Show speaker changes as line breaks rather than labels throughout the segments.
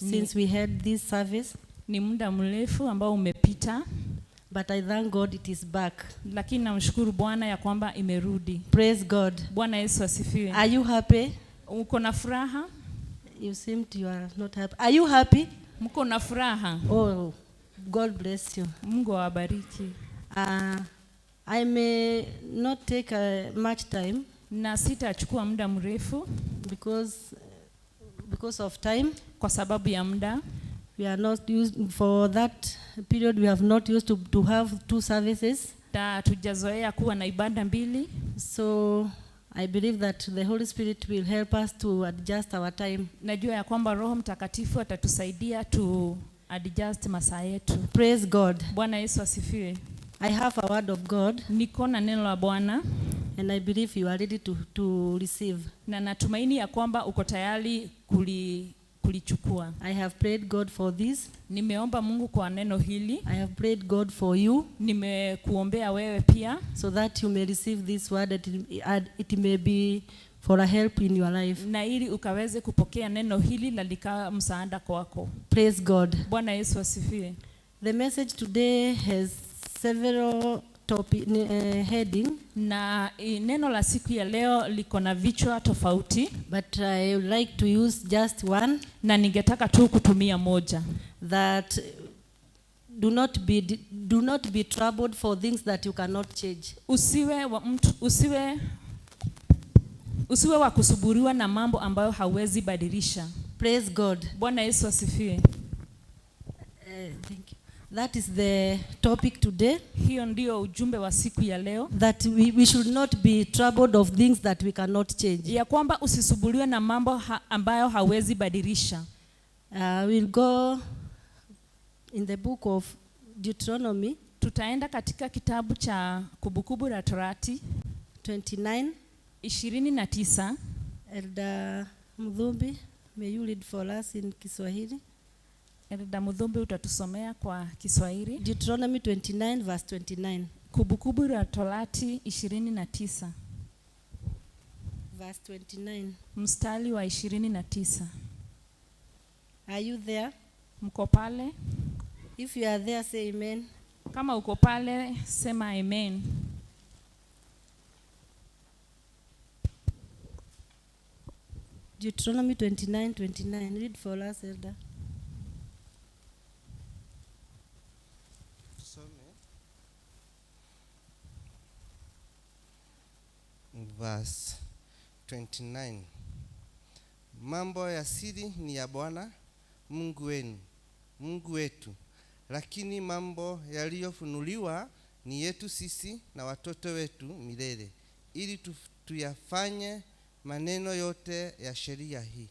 since we had this service.
Ni muda mrefu ambao umepita.
But I thank God it is back.
Lakini namshukuru Bwana ya kwamba imerudi.
Praise God.
Bwana Yesu asifiwe.
Are you happy?
Uko na furaha?
You seem you are not happy. Are you happy?
Mko na furaha?
Oh, God bless you.
Mungu awabariki.
I may not take much time.
Na sitachukua muda mrefu
because of time.
Kwa sababu ya muda.
We are not used for that period. We have not used to have two services.
Tujazoea kuwa na ibada mbili.
So I believe that the Holy Spirit will help us to adjust our time.
Najua ya kwamba Roho Mtakatifu atatusaidia to adjust masaa yetu.
Praise God.
Bwana Yesu asifiwe.
I have a word of God.
Niko na neno la Bwana.
And I believe you are ready to receive.
Na natumaini ya kwamba uko tayari kulichukua.
I have prayed God for this.
Nimeomba Mungu kwa neno hili.
I have prayed God for you.
Nimekuombea wewe pia.
So that you may receive this word, that it may be for a help in your life.
Na ili ukaweze kupokea neno hili la likawa msaada kwako.
Praise God.
Bwana Yesu asifiwe.
The message today has several heading.
Na neno la siku ya leo liko na vichwa tofauti.
But I would like to use just one.
Na ningetaka tu kutumia moja.
That do not be troubled for things that you cannot change. Usiwe wa kusuburiwa na mambo ambayo hauwezi badilisha. Praise God.
Bwana Yesu asifiwe.
Thank you. That is the topic today.
Hiyo ndio ujumbe wa siku ya leo.
That we should not be troubled of things that we cannot change.
Ya kwamba usisumbuliwe na mambo ambayo hauwezi badilisha.
We'll go in the book of Deuteronomy.
Tutaenda katika kitabu cha Kumbukumbu la Torati 29.
Elda Mudhumbi, may you read for us in Kiswahili.
Elda Mudhumbi utatusomea kwa Kiswahili.
Deuteronomy 29 verse 29.
Kumbukumbu la Torati 29.
Verse 29.
Mstari wa 29.
Are you there?
Mko pale?
If you are there, say amen.
Kama uko pale, sema amen.
Deuteronomy 29:29. Read for us, Elder.
Verse 29. Mambo ya siri ni ya Bwana Mungu wenu, Mungu wetu, lakini mambo yaliyofunuliwa ni yetu sisi na watoto wetu milele, ili tuyafanye maneno yote ya sheria hii.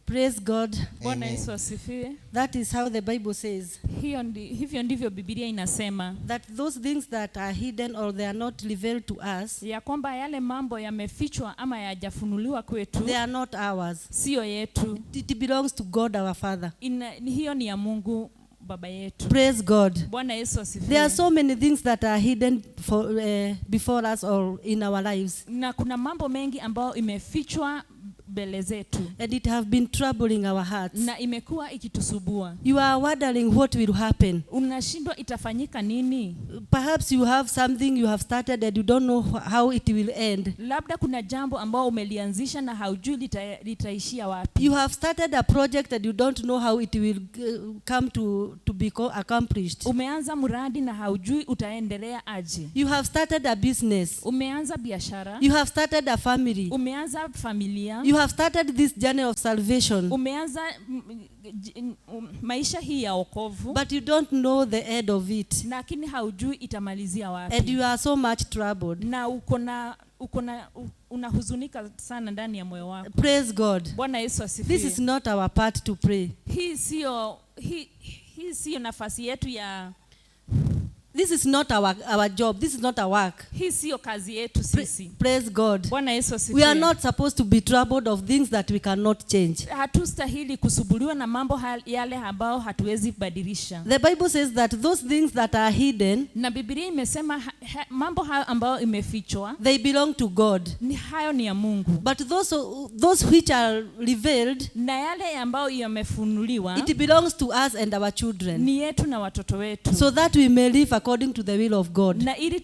Praise God.
Bwana Yesu asifiwe.
That is how the Bible says.
Hivyo ndivyo Biblia inasema.
That those things that are hidden or they are not revealed to us.
Ya kwamba yale mambo yamefichwa ama hayajafunuliwa kwetu.
They are not ours.
Sio yetu.
It belongs to God our Father.
Hiyo ni ya Mungu Baba yetu.
Praise God.
Bwana Yesu asifiwe.
There are so many things that are hidden before us or in our lives.
Na kuna mambo mengi ambayo imefichwa mbele zetu.
And it have been troubling our hearts.
Na imekuwa ikitusubua.
You are wondering what will happen.
Unashindwa itafanyika nini?
Perhaps you have something you have started and you don't know how it will end.
Labda kuna jambo ambao umelianzisha na haujui litaishia wapi.
You have started a project and you don't know how it will come to be accomplished.
Umeanza mradi na haujui utaendelea aje.
You have started a business.
Umeanza biashara.
You have started a family.
Umeanza familia.
You have started this journey of salvation.
Umeanza maisha hii ya wokovu.
But you don't know the end of it.
Lakini haujui itamalizia wapi.
And you are so much troubled.
Na unahuzunika sana ndani ya moyo wako.
Praise God.
Bwana Yesu asifiwe.
This is not our part to pray.
Hii sio nafasi yetu ya
This is not our job. This is not our work.
Hii sio kazi yetu sisi.
Praise God.
Bwana Yesu asifiwe.
We are not supposed to be troubled of things that we cannot change.
Hatustahili kusubuliwa na mambo yale ambao hatuwezi badilisha.
The Bible says that those things that are hidden,
na Biblia imesema mambo hayo ambayo imefichwa,
they belong to God.
Hayo ni ya Mungu.
But those which are revealed,
na yale ambayo yamefunuliwa,
it belongs to us and our children.
Ni yetu na watoto wetu.
So that we may live according to the will of God.
Na ili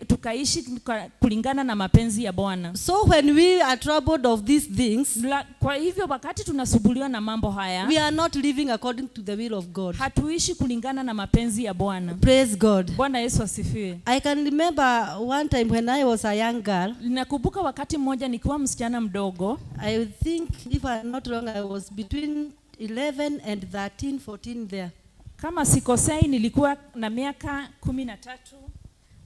tukaishi kulingana na mapenzi ya Bwana.
So when we are troubled of these things,
kwa hivyo wakati tunasubuliwa na mambo haya,
we are not living according to the will of God.
Hatuishi kulingana na mapenzi ya Bwana.
Praise God.
Bwana Yesu asifiwe.
I can remember one time when I was a young girl.
Nakumbuka wakati mmoja nikiwa msichana mdogo.
I think if I'm not wrong, I was between 11 and 13, 14 there.
Kama sikosei nilikuwa na miaka 13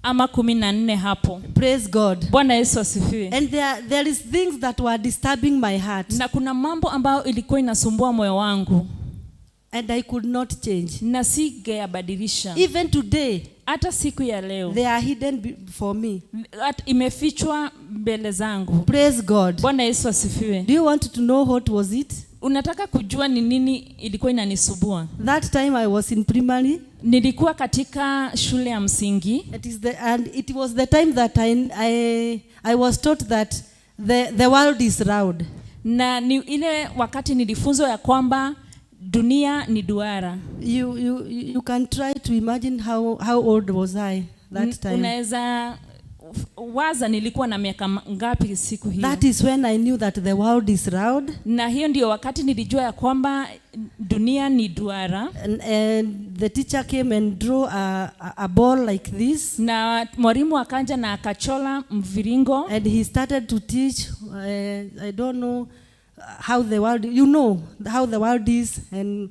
ama 14 hapo.
Praise God.
Bwana Yesu asifiwe.
And there is things that were disturbing my heart.
Na kuna mambo ambayo ilikuwa inasumbua moyo wangu.
And I could not change.
Na singeyabadilisha.
Even today,
hata siku ya leo,
they are hidden for me.
Imefichwa mbele zangu.
Praise God.
Bwana Yesu asifiwe.
Do you want to know what was it?
Unataka kujua ni nini ilikuwa inanisubua?
That time I was in primary.
Nilikuwa katika shule ya msingi.
It was the time that I was taught that the world is round.
Na ni ile wakati nilifunzwa ya kwamba dunia ni duara.
You can try to imagine how old was I that time.
Unaweza waza nilikuwa na miaka ngapi siku hiyo.
That is when I knew that the world is round.
Na hiyo ndio wakati nilijua ya kwamba dunia ni duara.
And the teacher came and drew a ball like this.
Na mwalimu akaja na akachola mviringo.
And he started to teach. I don't know how the world, you know how the world is, and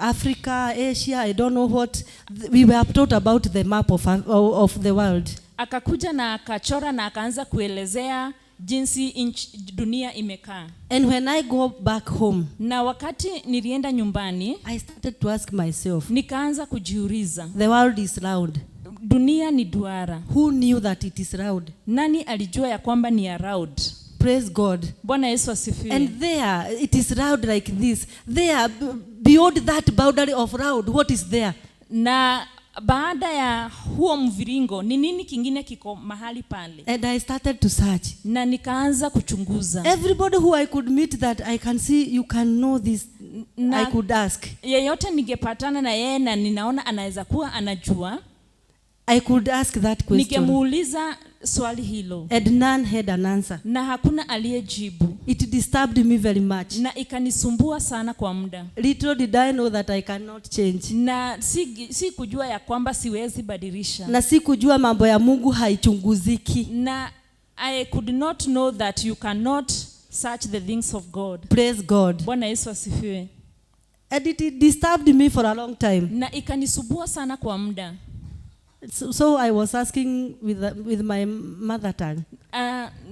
Africa, Asia, I don't know what. We were taught about the map of the world.
Akakuja na akachora na akaanza kuelezea jinsi dunia imekaa.
And when I go back home,
na wakati nilienda nyumbani,
I started to ask myself,
nikaanza kujiuliza,
the world is round.
Dunia ni duara.
Who knew that it is round?
Nani alijua ya kwamba ni ya round?
Praise God.
Bwana Yesu asifiwe.
And there it is round like this. There beyond that boundary of round, what is there?
Na baada ya huo mviringo ni nini kingine kiko mahali pale?
And I started to search.
Na nikaanza kuchunguza.
Everybody who I could meet that I can see you can know this, I could ask.
Yeyote ningepatana na yeye na ninaona anaweza kuwa anajua,
I could ask that question.
Ningemuuliza swali hilo.
And none had an answer.
Na hakuna aliyejibu.
It disturbed me very much.
Na ikanisumbua sana kwa muda.
Little did I know that I cannot change.
Na si kujua ya kwamba siwezi badilisha.
Na si kujua mambo ya Mungu haichunguziki.
Na I could not know that you cannot search the things of God.
Praise God.
Bwana Yesu asifiwe.
And it disturbed me for a long time.
Na ikanisumbua sana kwa muda.
So I was asking with my mother tongue.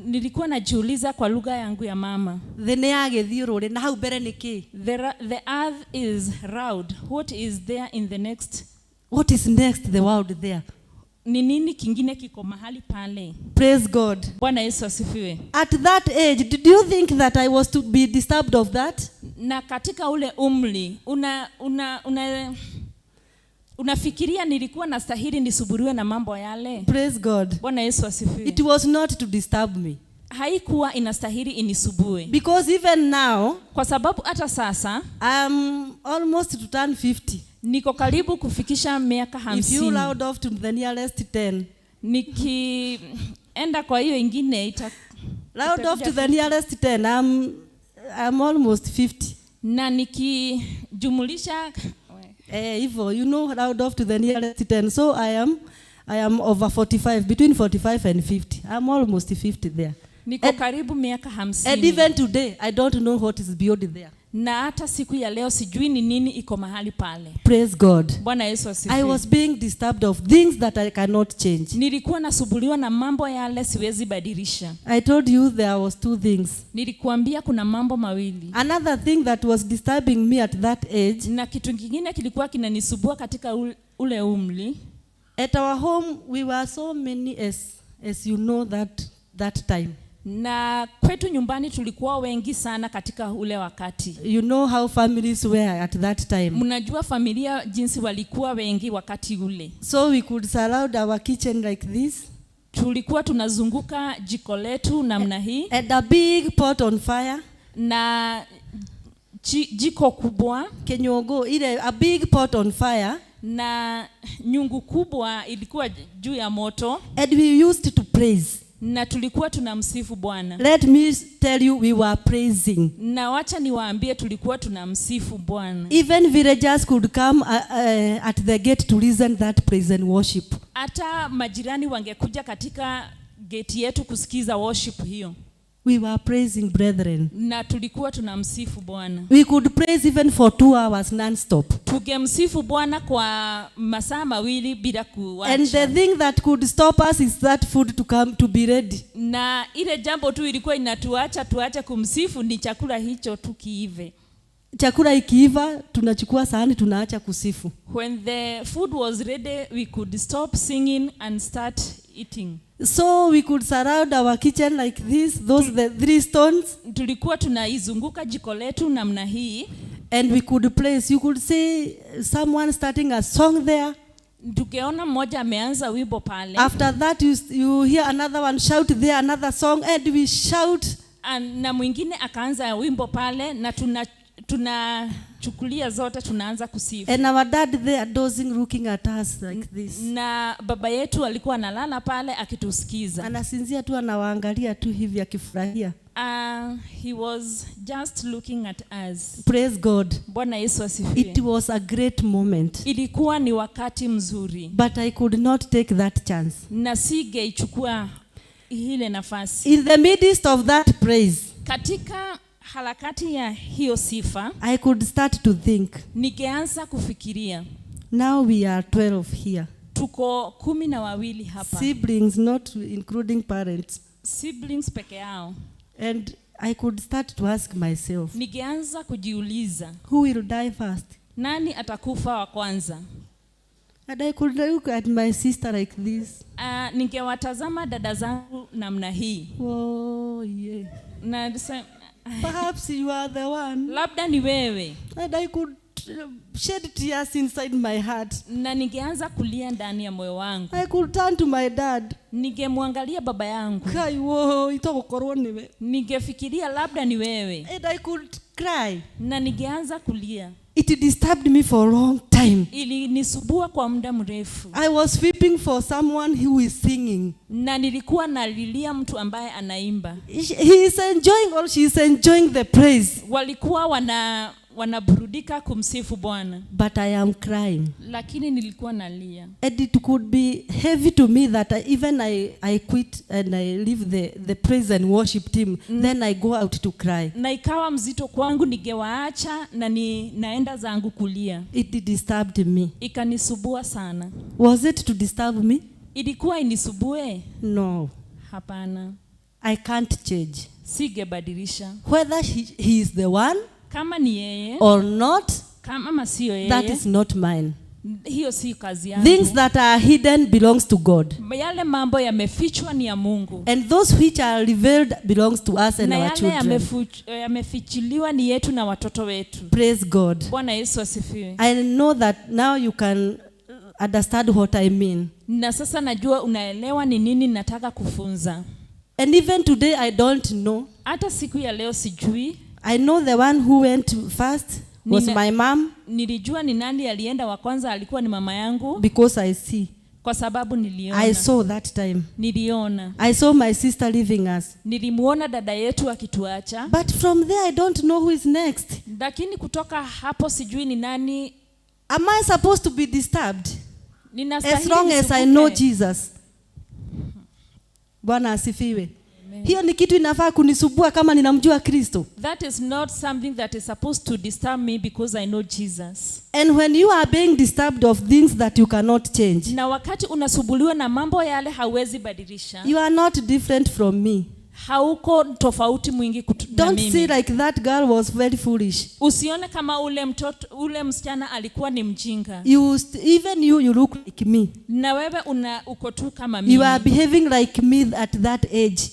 Nilikuwa najiuliza kwa lugha yangu ya mama.
The
earth is round. What is there in the next?
What is next the world there?
Ni nini kingine kiko mahali pale?
Praise God.
Bwana Yesu asifiwe.
At that age, did you think that I was to be disturbed of that?
Na katika ule umri unafikiria nilikuwa nastahili nisuburiwe na mambo yale?
Praise God.
Bwana Yesu asifiwe.
It was not to disturb me.
Haikuwa inastahili inisubue.
Because even now,
kwa sababu hata sasa,
I'm almost to turn 50.
Niko karibu kufikisha miaka 50. If
you round off to the nearest 10.
Nikienda kwa hiyo ingine
round off to the nearest 10. I'm almost 50.
Na nikijumulisha
hivyo, you know, round off to the nearest 10. So I am over 45, between 45 and 50. I'm almost 50 there.
Niko karibu miaka 50.
And even today, I don't know what is beyond there.
Na hata siku ya leo sijui ni nini iko mahali pale.
Praise God.
Bwana Yesu asifiwe.
I was being disturbed of things that I cannot change.
Nilikuwa nasubuliwa na mambo yale siwezi badilisha.
I told you there was two things.
Nilikuambia kuna mambo mawili.
Another thing that was disturbing me at that age.
Na kitu kingine kilikuwa kinanisubua katika ule umri.
At our home we were so many as you know that time.
Na kwetu nyumbani tulikuwa wengi sana katika ule wakati.
You know how families were at that time.
Mnajua familia jinsi walikuwa wengi wakati ule.
So we could surround our kitchen like this.
Tulikuwa tunazunguka jiko letu namna hii.
And a big pot on fire.
Na jiko kubwa.
Kenyogo, a big pot on fire.
Na nyungu kubwa ilikuwa juu ya moto.
And we used to praise.
Na tulikuwa tunamsifu Bwana.
Let me tell you, we were praising.
Na wacha niwaambie tulikuwa tunamsifu Bwana.
Even villagers could come at the gate to listen that praise and worship.
Hata majirani wangekuja katika gate yetu kusikiza worship hiyo.
We were praising, brethren.
Na tulikuwa tunamsifu Bwana.
We could praise even for 2 hours non-stop.
Tugemsifu Bwana kwa masaa mawili bila kuacha.
And the thing that could stop us is that food to come to be ready.
Na ile jambo tu ilikuwa tuache kumsifu ni chakula hicho tu kiive.
Chakula ikiiva tunachukua sahani tunaacha kusifu.
When the food was ready, we could stop singing and start eating.
So we could surround our kitchen like this, the 3 stones.
Tulikuwa tunaizunguka jiko letu namna hii.
And we could place, you could see someone starting a song there.
Tukiona mmoja ameanza wimbo pale.
After that you hear another one shout there, another song, and we shout.
Na mwingine akaanza wimbo pale na tunachukulia zote tunaanza kusifu.
And our dad there dozing looking at us like this.
Na baba yetu alikuwa analala pale akitusikiza.
Anasinzia tu anawaangalia tu hivi akifurahia.
He was just looking at us.
Praise God.
Bwana Yesu asifiwe.
It was a great moment.
Ilikuwa ni wakati mzuri.
But I could not take that chance.
Na singeichukua ile nafasi.
In the midst of that praise,
katika harakati ya hiyo sifa,
I could start to think.
Ningeanza kufikiria.
Now we are 12 here.
Tuko 12 hapa.
Siblings, not including parents.
Siblings peke yao.
And I could start to ask myself.
Ningeanza kujiuliza.
Who will die first?
Nani atakufa wa kwanza?
And I could look at my sister like this.
Ningewatazama dada zangu namna hii.
Oh yeah.
Na
perhaps you are the one.
Labda ni wewe.
And I could shed tears inside my heart.
Na ningeanza kulia ndani ya moyo wangu.
I could turn to my dad.
Ningemwangalia baba yangu.
Kai wo itakokorwa niwe.
Ningefikiria labda ni wewe.
And I could cry.
Na ningeanza kulia.
It disturbed me for a long time.
Ilinisubua kwa muda mrefu.
I was weeping for someone who is singing.
Na nilikuwa nalilia mtu ambaye anaimba.
He is enjoying or she is enjoying the praise.
Walikuwa wanaburudika kumsifu Bwana.
But I am crying.
Lakini nilikuwa nalia.
And it could be heavy to me that I quit and I leave the praise and worship team. Then I go out to cry.
Na ikawa mzito kwangu, ningewaacha na naenda zangu kulia.
It disturbed me.
Ikanisubua sana.
Was it to disturb me?
Ilikuwa inisubue?
No.
Hapana.
I can't change.
Sigebadilisha.
Whether he is the one,
kama ni yeye,
or not,
kama sio yeye,
that is not mine.
Hiyo si kazi yangu.
Things that are hidden belongs to God.
Yale mambo yamefichwa ni ya Mungu.
And those which are revealed belongs to us and our children.
Na yale yamefichiliwa ni yetu na watoto wetu.
Praise God.
Bwana Yesu asifiwe.
I know that now you can understand what I mean.
Na sasa najua unaelewa ni nini nataka kufunza.
And even today I don't know.
Hata siku ya leo sijui.
I know the one who went first was my mom.
Nilijua ni nani alienda wa kwanza, alikuwa ni mama yangu.
Because I see.
Kwa sababu niliona.
I saw that time.
Niliona.
I saw my sister leaving us.
Nilimuona dada yetu akituacha.
But from there I don't know who is next.
Lakini kutoka hapo sijui ni nani.
Am I supposed to be disturbed?
Ninastahili
as long as I know Jesus. Bwana asifiwe. Hiyo ni kitu inafaa kunisubua kama ninamjua Kristo.
That is not something that is supposed to disturb me because I know Jesus.
And when you are being disturbed of things that you cannot change,
na wakati unasubuliwa na mambo yale hawezi badilisha,
you are not different from me.
hauko tofauti mwingi na
Don't see
mimi.
like that girl was very foolish.
Usione kama ule msichana alikuwa ni mjinga.
Even you look like me.
Na wewe uko tu kama
You
mimi.
are behaving like me at that age.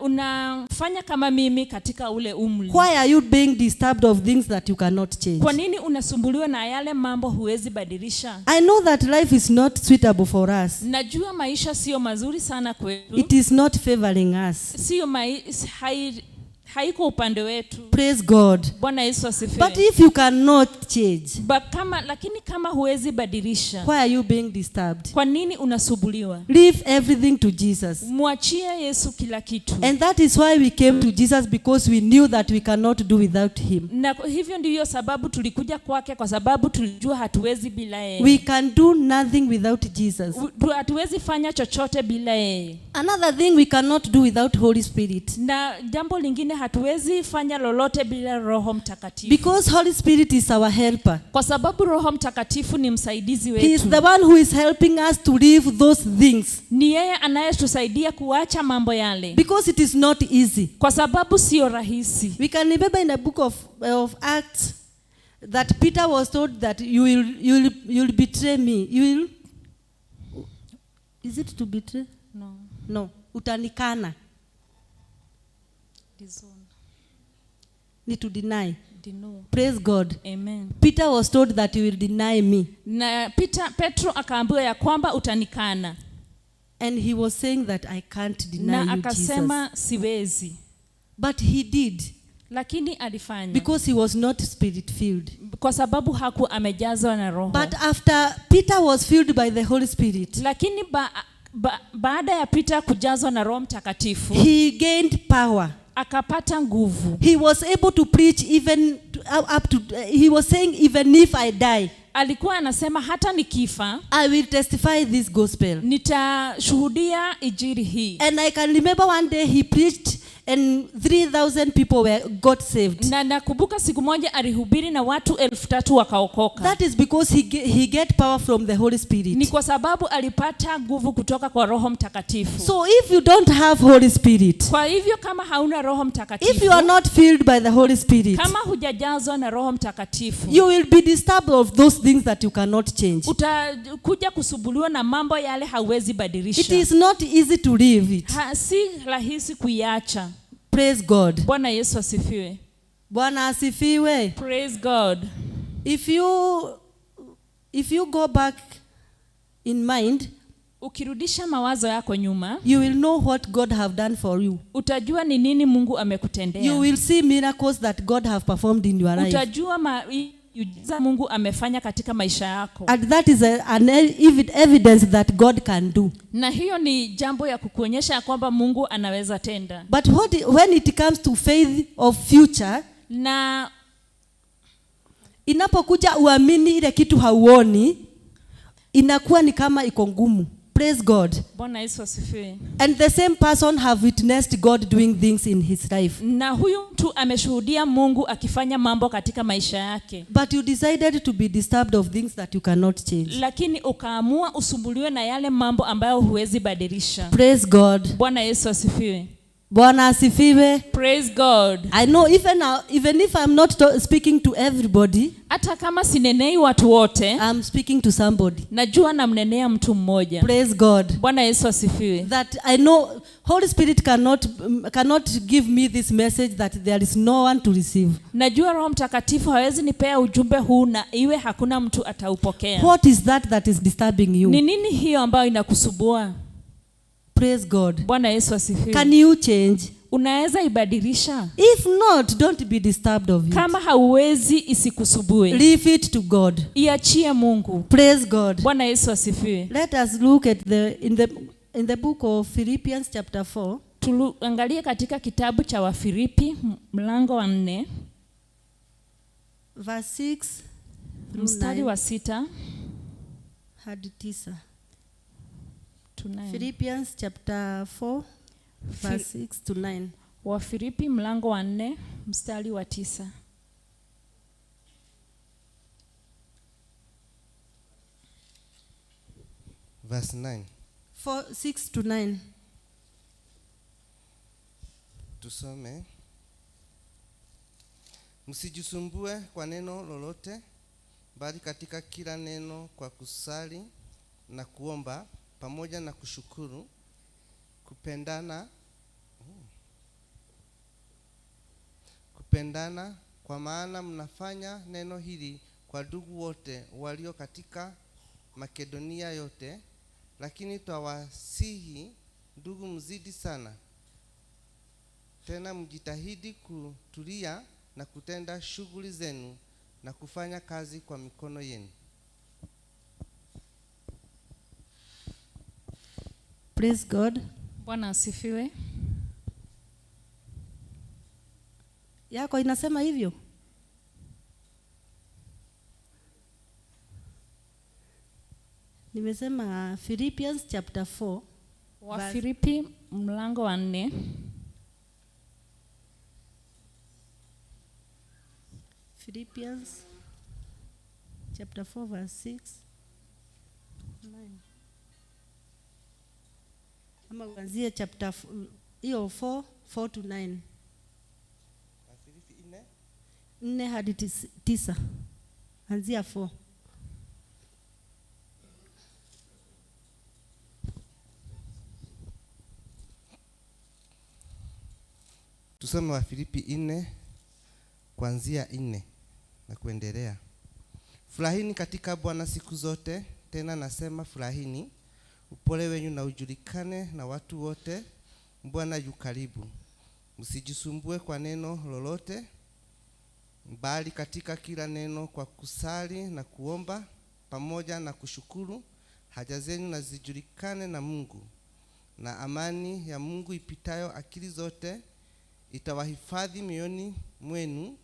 Unafanya kama mimi katika ule umri.
Why are you being disturbed of things that you cannot change?
Kwa nini unasumbuliwa na yale mambo huwezi badilisha?
I know that life is not suitable for us.
Najua maisha sio mazuri sana kwetu.
It is not favoring us.
Sio haiko upande wetu.
Praise God.
Bwana Yesu asifiwe.
But if you cannot change,
lakini kama huwezi badilisha,
why are you being disturbed?
kwa nini unasumbuliwa?
Leave everything to Jesus.
Mwachie Yesu kila kitu.
And that is why we came to Jesus, because we knew that we cannot do without him.
Na hivyo ndiyo sababu tulikuja kwake, kwa sababu tulijua hatuwezi bila yeye.
We can do nothing without Jesus.
Hatuwezi fanya chochote bila yeye.
Another thing we cannot do without Holy Spirit.
Na jambo lingine hatuwezi fanya lolote bila Roho Mtakatifu.
Because Holy Spirit is our helper.
Kwa sababu Roho Mtakatifu ni msaidizi wetu.
He is the one who is helping us to leave those things.
Ni yeye anayetusaidia kuacha mambo yale.
Because it is not easy.
Kwa sababu sio rahisi.
We can remember in the book of Acts that Peter was told that you will betray me. Is it to betray? No. Utanikana.
Disown.
Ni to deny.
Dino.
Praise God.
Amen.
Peter was told that you will deny me.
Na Petro akaambiwa ya kwamba utanikana.
And he was saying that I can't deny
na
you,
akasema
Jesus.
Siwezi.
But he did.
Lakini alifanya.
Because he was not spirit filled.
Kwa sababu amejazwa na Roho.
But after Peter was filled by the Holy Spirit,
lakini baada ya Peter kujazwa na Roho Mtakatifu,
he gained power.
Akapata nguvu.
He was able to preach even he was saying, even if I die,
alikuwa anasema hata nikifa,
I will testify this gospel.
Nitashuhudia injili hii.
And I can remember one day he preached and 3,000 people got saved.
Na nakumbuka siku moja alihubiri na watu 3,000 wakaokoka.
That is because he get power from the Holy Spirit.
Ni kwa sababu alipata nguvu kutoka kwa Roho Mtakatifu.
So if you don't have Holy Spirit,
kwa hivyo kama hauna Roho Mtakatifu,
if you are not filled by the Holy Spirit,
kama hujajazwa na Roho Mtakatifu,
you will be disturbed of those things that you cannot change.
Utakuja kusumbuliwa na mambo yale hauwezi badilisha.
It is not easy to leave it.
Si rahisi kuiacha.
Praise God.
Bwana Yesu asifiwe.
Bwana asifiwe.
Praise God.
If you go back in mind,
ukirudisha mawazo yako nyuma,
you will know what God have done for you.
Utajua ni nini Mungu amekutendea.
You will see miracles that God have performed in your life.
Utajua miujiza Mungu amefanya katika maisha yako.
And that is an evidence that God can do.
Na hiyo ni jambo ya kukuonyesha kwamba Mungu anaweza tenda.
But when it comes to faith of future,
na
inapokuja uamini ile kitu hauoni, inakuwa ni kama iko ngumu. Praise God.
Bwana Yesu asifiwe.
And the same person have witnessed God doing things in his life.
Na huyu mtu ameshuhudia Mungu akifanya mambo katika maisha yake.
But you decided to be disturbed of things that you cannot change.
Lakini ukaamua usumbuliwe na yale mambo ambayo huwezi badilisha.
Praise God.
Bwana Yesu asifiwe.
Bwana asifiwe.
Praise God.
I know even if I'm not speaking to everybody,
hata kama sinenei watu wote,
I'm speaking to somebody.
Najua namnenea mtu mmoja.
Praise God.
Bwana Yesu asifiwe.
That I know Holy Spirit cannot give me this message that there is no one to receive.
Najua Roho Mtakatifu hawezi nipea ujumbe huu na iwe hakuna mtu ataupokea.
What is that is disturbing you?
Ni nini hiyo ambayo inakusumbua?
Praise God.
Bwana Yesu asifiwe.
Can you change?
Unaweza ibadilisha?
If not, don't be disturbed of it.
Kama hauwezi, isikusubue.
Leave it to God.
Iachie Mungu.
Praise God.
Bwana Yesu asifiwe.
Let us look at in the book of Philippians chapter 4.
Tuangalie katika kitabu cha Wafilipi mlango wa 4.
Verse 6
mstari wa 6
hadi 9.
Tonight.
Philippians chapter 4 verse 6 to 9.
Wafilipi mlango wa 4 mstari wa 9.
Verse 9.
6 to 9.
Tusome. Msijisumbue kwa neno lolote, bali katika kila neno kwa kusali na kuomba pamoja na kushukuru, kupendana kwa maana mnafanya neno hili kwa ndugu wote walio katika Makedonia yote. Lakini twawasihi ndugu, mzidi sana tena mjitahidi kutulia na kutenda shughuli zenu na kufanya kazi kwa mikono yenu.
Praise God.
Bwana asifiwe.
Yako inasema hivyo? Nimesema Philippians chapter 4.
Wafilipi mlango wa 4.
Philippians chapter 4 verse 6. 9. Ama kuanzia chapter hiyo 4 to 9.
Wafilipi
4 hadi 9. Anzia 4.
Tusome Wafilipi 4 kuanzia 4 na kuendelea. Furahini katika Bwana siku zote, tena nasema furahini. Upole wenu na ujulikane na watu wote, Bwana yu karibu. Msijisumbue kwa neno lolote, bali katika kila neno kwa kusali na kuomba pamoja na kushukuru, haja zenu na zijulikane na Mungu. Na amani ya Mungu ipitayo akili zote itawahifadhi mioyoni mwenu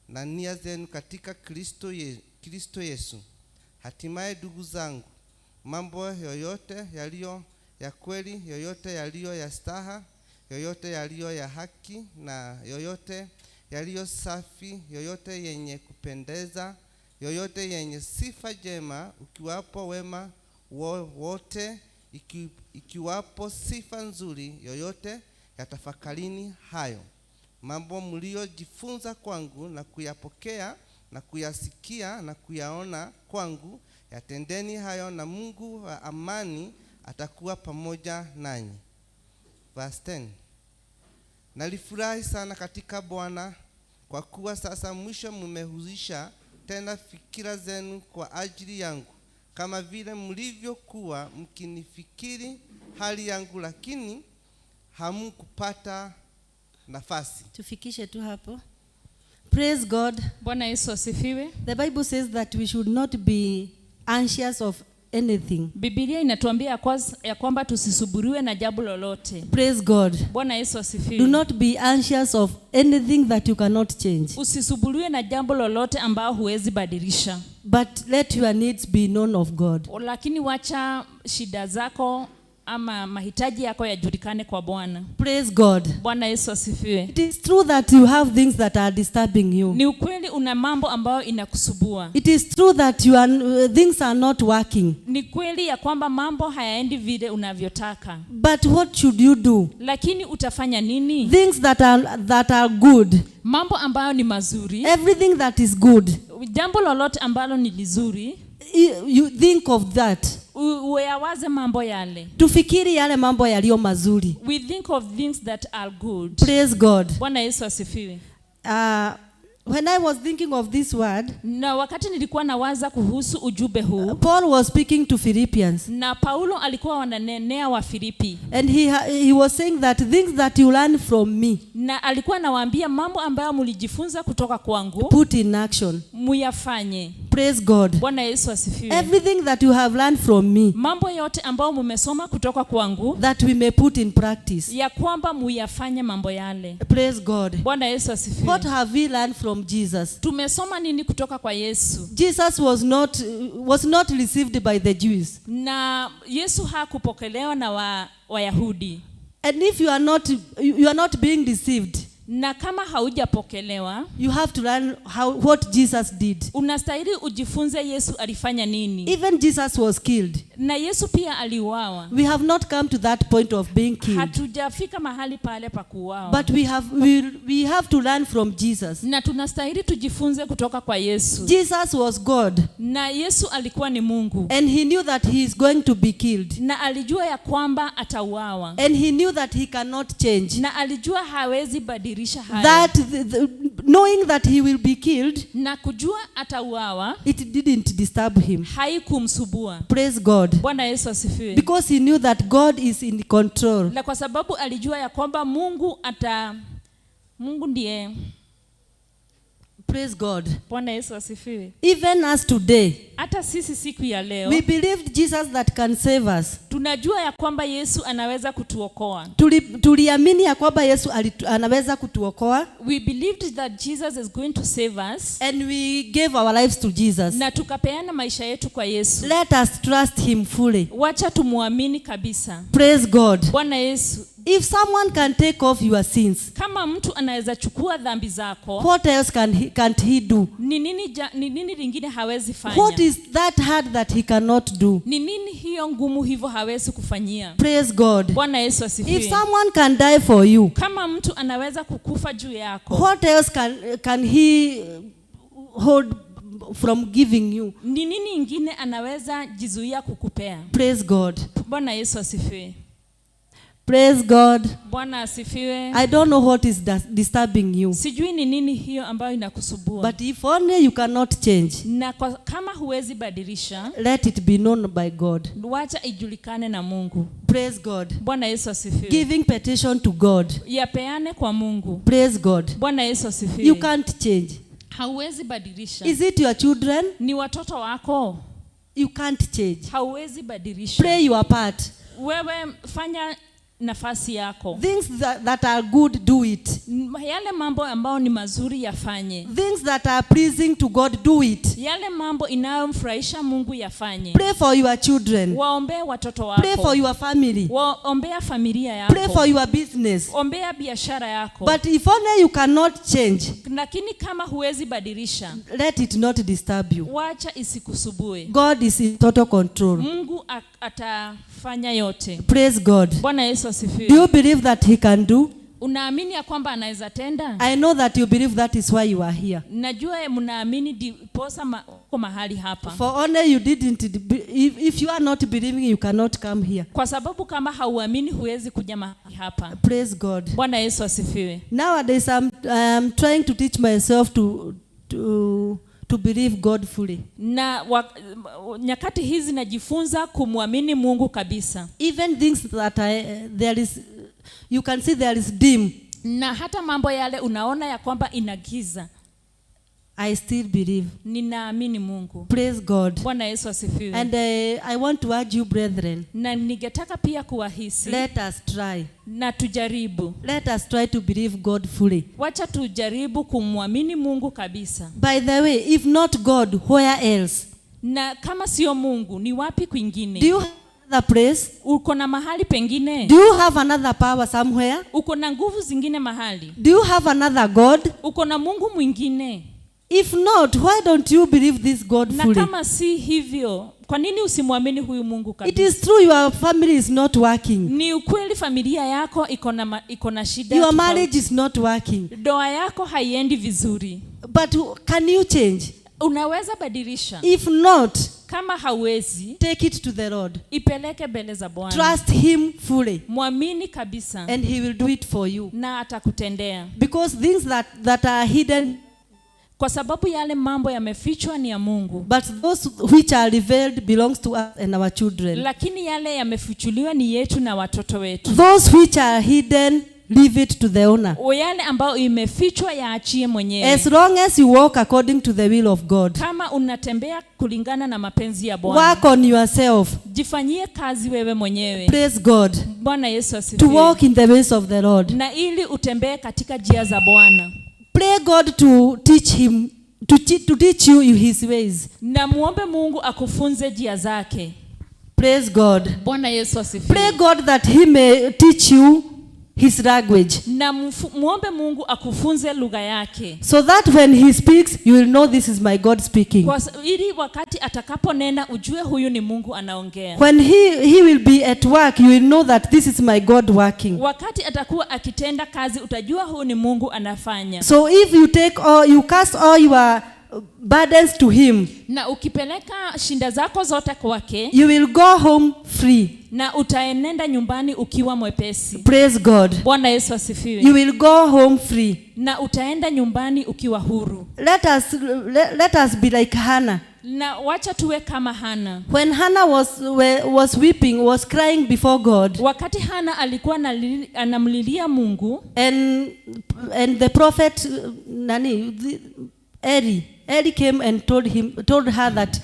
na nia zenu katika Kristo Yesu. Hatimaye ndugu zangu, mambo yoyote yaliyo ya kweli, yoyote yaliyo ya staha, yoyote yaliyo ya haki, na yoyote yaliyo safi, yoyote yenye kupendeza, yoyote yenye sifa njema, ukiwapo wema wote, ikiwapo sifa nzuri yoyote, yatafakarini hayo. Mambo mliojifunza kwangu na kuyapokea na kuyasikia na kuyaona kwangu, yatendeni hayo, na Mungu wa amani atakuwa pamoja nanyi. Verse 10. Nalifurahi sana katika Bwana, kwa kuwa sasa mwisho mmehuzisha tena fikira zenu kwa ajili yangu, kama vile mlivyokuwa mkinifikiri hali yangu, lakini hamkupata nafasi.
Tufikishe tu hapo. Praise God.
Bwana Yesu asifiwe.
The Bible says that we should not be anxious of anything.
Biblia inatuambia ya kwamba tusisuburiwe na jambo lolote.
Praise God.
Bwana Yesu asifiwe.
Do not be anxious of anything that you cannot change.
Usisuburiwe na jambo lolote ambao huwezi badilisha.
But let your needs be known of God.
Lakini wacha shida zako ama mahitaji yako yajulikane kwa Bwana.
Praise God.
Bwana Yesu asifiwe.
It is true that you have things that are disturbing you.
Ni ukweli una mambo ambayo inakusubua.
It is true that things are not working.
Ni kweli ya kwamba mambo hayaendi vile unavyotaka.
But what should you do?
Lakini utafanya nini?
Things that are good.
Mambo ambayo ni mazuri.
Everything that is good.
Jambo lolote ambalo ni lizuri.
You think of that.
Uyawaze mambo yale.
Tufikiri yale mambo yaliyo mazuri.
We think of things that are good.
Praise God.
Bwana Yesu asifiwe.
When I was thinking of this word,
na wakati nilikuwa nawaza kuhusu ujumbe huu,
Paul was speaking to Philippians.
Na Paulo alikuwa wananenea wa Filipi.
And he was saying that things that you learn from me,
na alikuwa anawaambia mambo ambayo mlijifunza kutoka kwangu,
put in action.
Muyafanye.
Praise God.
Bwana Yesu asifiwe.
Everything that you have learned from me,
mambo yote ambayo mmesoma kutoka kwangu,
that we may put in practice.
Ya kwamba muyafanye mambo yale.
Praise God.
Bwana Yesu asifiwe.
What have we learned from Jesus?
Tumesoma nini kutoka kwa Yesu?
Jesus was not received by the Jews.
Na Yesu hakupokelewa na Wayahudi.
And if you are not being deceived,
Na kama haujapokelewa,
you have to learn what Jesus did.
unastahili ujifunze Yesu alifanya nini.
Even Jesus was killed.
Na Yesu pia aliuawa.
We have not come to that point of being killed.
Hatujafika mahali pale pa kuuawa.
But we have to learn from Jesus.
Na tunastahili tujifunze kutoka kwa Yesu.
Jesus was God.
Na Yesu alikuwa ni Mungu.
And he knew that he is going to be killed.
Na alijua ya kwamba atauawa.
And he knew that he cannot change.
Na alijua hawezi badilisha hayo.
That knowing that he will be killed,
na kujua atauawa,
it didn't disturb him.
haikumsubua.
Praise God.
Bwana Yesu asifiwe.
Because he knew that God is in control.
Na kwa sababu alijua ya kwamba Mungu ndiye.
Praise God.
Bwana Yesu asifiwe.
Even as today,
hata sisi siku ya leo,
we believed Jesus that can save us.
Tunajua ya kwamba Yesu anaweza kutuokoa.
Tuliamini ya kwamba Yesu anaweza kutuokoa.
We believed that Jesus is going to save us.
And we gave our lives to Jesus.
Na tukapeana maisha yetu kwa Yesu.
Let us trust him fully.
Wacha tumuamini kabisa.
Praise God.
Bwana Yesu.
If someone can take off your sins,
kama mtu anaweza chukua dhambi zako,
what else can't he do?
Ni nini lingine hawezi fanya?
What is that hard that he cannot do?
Ni nini hiyo ngumu hivyo hawezi kufanyia?
Praise God.
Bwana Yesu asifiwe.
If someone can die for you,
kama mtu anaweza kukufa juu yako,
what else can he hold from giving you?
Ni nini ingine anaweza jizuia kukupea?
Praise God.
Bwana Yesu asifiwe.
Praise God.
Bwana asifiwe.
I don't know what is disturbing you.
Sijui ni nini hiyo ambayo inakusubua.
But if only you cannot change,
na kama huwezi badilisha,
let it be known by God.
Wacha ijulikane na Mungu.
Praise God.
Bwana Yesu asifiwe.
Giving petition to God.
Yapeane kwa Mungu.
Praise God.
Bwana Yesu asifiwe.
You can't change.
Hauwezi badilisha.
Is it your children?
Ni watoto wako.
You can't change.
Hauwezi badilisha.
Pray your part.
Wewe fanya nafasi yako.
Things that are good, do it.
Yale mambo ambayo ni mazuri yafanye.
Things that are pleasing to God, do it.
Yale mambo inayomfurahisha Mungu yafanye.
Pray for your children.
Waombee watoto wako.
Pray for your family.
Waombea familia yako.
Pray for your business.
Ombea biashara yako.
But if only you cannot change,
lakini kama huwezi badilisha,
let it not disturb you.
Wacha isikusubue.
God is in total control.
Mungu atafanya yote.
Praise God.
Bwana Yesu asifiwe.
Do you believe that he can do?
Unaamini ya kwamba anaweza tenda?
I know that you believe, that is why you are here.
Najua mnaamini diposa kwa mahali hapa.
For only you didn't, if you are not believing, you cannot come here.
Kwa sababu kama hauamini huwezi kuja mahali hapa.
Praise God.
Bwana Yesu asifiwe.
Nowadays I'm trying to teach myself to believe God fully.
Na nyakati hizi najifunza kumwamini Mungu kabisa.
Even things that you can see there is dim.
Na hata mambo yale unaona ya kwamba inagiza,
I still believe.
Ninaamini Mungu.
Praise God.
Bwana Yesu asifiwe.
And I want to urge you, brethren.
Na ningetaka pia kuwahisi.
Let us try.
Na tujaribu.
Let us try to believe God fully.
Wacha tujaribu kumwamini Mungu kabisa.
By the way, if not God, where else?
Na kama sio Mungu, ni wapi kwingine?
Do you have another place?
Uko na mahali pengine?
Do you have another power somewhere?
Uko na nguvu zingine mahali?
Do you have another God?
Uko na Mungu mwingine?
If not, why don't you believe this God fully?
Na kama si hivyo, kwa nini usimwamini huyu Mungu kabisa?
It is true your family is not working.
Ni ukweli familia yako iko na shida.
Your marriage is not working.
Doa yako haiendi vizuri.
But can you change?
Unaweza badilisha.
If not,
kama hauwezi,
take it to the Lord.
Ipeleke mbele za Bwana.
Trust him fully.
Mwamini kabisa.
And he will do it for you.
Na atakutendea.
Because things that are hidden,
kwa sababu yale mambo yamefichwa ni ya Mungu.
But those which are revealed belongs to us and our children.
Lakini yale yamefichuliwa ni yetu na watoto wetu.
Those which are hidden, leave it to the owner.
Yale ambayo imefichwa yaachie mwenyewe.
As long as you walk according to the will of God.
Kama unatembea kulingana na mapenzi ya Bwana.
Work on yourself.
Jifanyie kazi wewe mwenyewe.
Praise God.
Bwana Yesu asifiwe.
To walk in the ways of the Lord.
Na ili utembee katika njia za Bwana.
Pray God to teach him, to teach you his ways.
Na muombe Mungu akufunze njia zake.
Praise God.
Bwana Yesu asifiwe.
Pray God that he may teach you his language,
na muombe Mungu akufunze lugha yake,
so that when he speaks you will know this is my God speaking.
ili wakati atakaponena ujue huyu ni Mungu anaongea.
When he will be at work you will know that this is my God working.
Wakati atakuwa akitenda kazi utajua huyu ni Mungu anafanya.
So if you cast all your burdens to him,
na ukipeleka shinda zako zote kwake,
you will go home free.
na utaenenda nyumbani ukiwa mwepesi.
Praise God.
Bwana Yesu asifiwe.
You will go home free.
Na utaenda nyumbani ukiwa huru.
Let us be like Hannah.
Na wacha tuwe kama Hana.
When Hannah was weeping, was crying before God,
wakati Hana alikuwa anamlilia Mungu,
and the prophet Eli came and told her that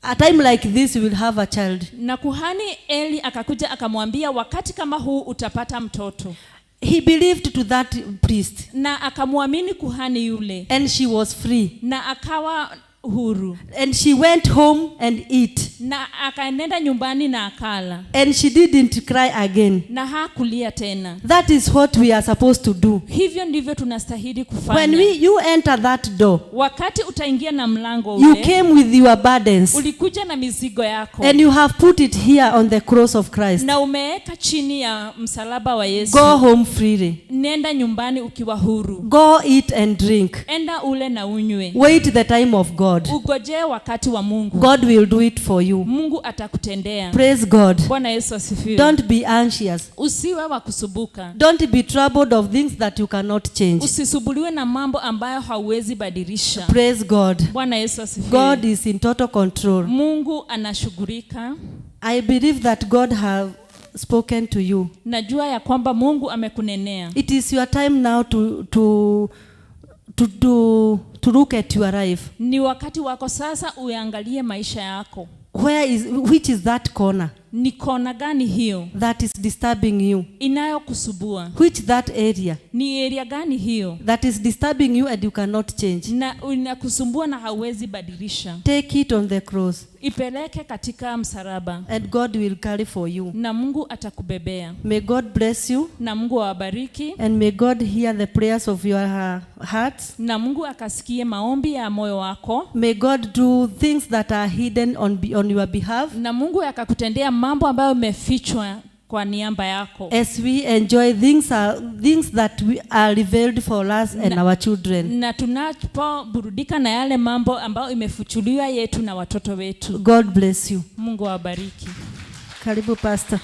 a time like this you will have a child.
Na kuhani Eli akakuja akamwambia wakati kama huu utapata mtoto.
He believed to that priest.
Na akamwamini kuhani yule.
And she was free.
Na akawa huru.
And she went home and ate.
Na akaenda nyumbani na akala.
And she didn't cry again.
Na hakulia tena.
That is what we are supposed to do.
Hivyo ndivyo tunastahili kufanya.
When you enter that door,
wakati utaingia na mlango ule,
you came with your burdens.
Ulikuja na mizigo yako.
And you have put it here on the cross of Christ.
Na umeweka chini ya msalaba wa Yesu.
Go home freely.
Nenda nyumbani ukiwa huru.
Go eat and drink.
Enda ule na unywe.
Wait the time of God.
Ugojee wakati wa Mungu.
God will do it for you.
Mungu atakutendea.
Praise God.
Bwana Yesu asifiwe.
Don't be anxious.
Usiwe wa kusubuka.
Don't be troubled of things that you cannot change.
Usisubuliwe na mambo ambayo hauwezi badilisha.
Praise God.
Bwana Yesu asifiwe.
God is in total control.
Mungu anashughulika.
I believe that God have spoken to you.
Najua ya kwamba Mungu amekunenea.
It is your time now to look at your life.
Ni wakati wako sasa uangalie maisha yako.
Which is that corner?
Ni kona gani hiyo
that is disturbing you?
Inayokusubua.
Which that area?
Ni area gani hiyo
that is disturbing you and you cannot change?
Na inakusumbua na hauwezi badilisha.
Take it on the cross.
Ipeleke katika msalaba.
And God will carry for you.
Na Mungu atakubebea.
May God bless you.
Na Mungu awabariki.
And may God hear the prayers of your hearts.
Na Mungu akasikie maombi ya moyo wako.
May God do things that are hidden on your behalf.
Na Mungu akakutendea mambo ambayo umefichwa kwa niaba yako.
As we enjoy things that we are revealed for us and our children.
Na tunapoburudika na yale mambo ambayo imefichuliwa yetu na watoto wetu.
God bless you.
Mungu awabariki.
Karibu pastor.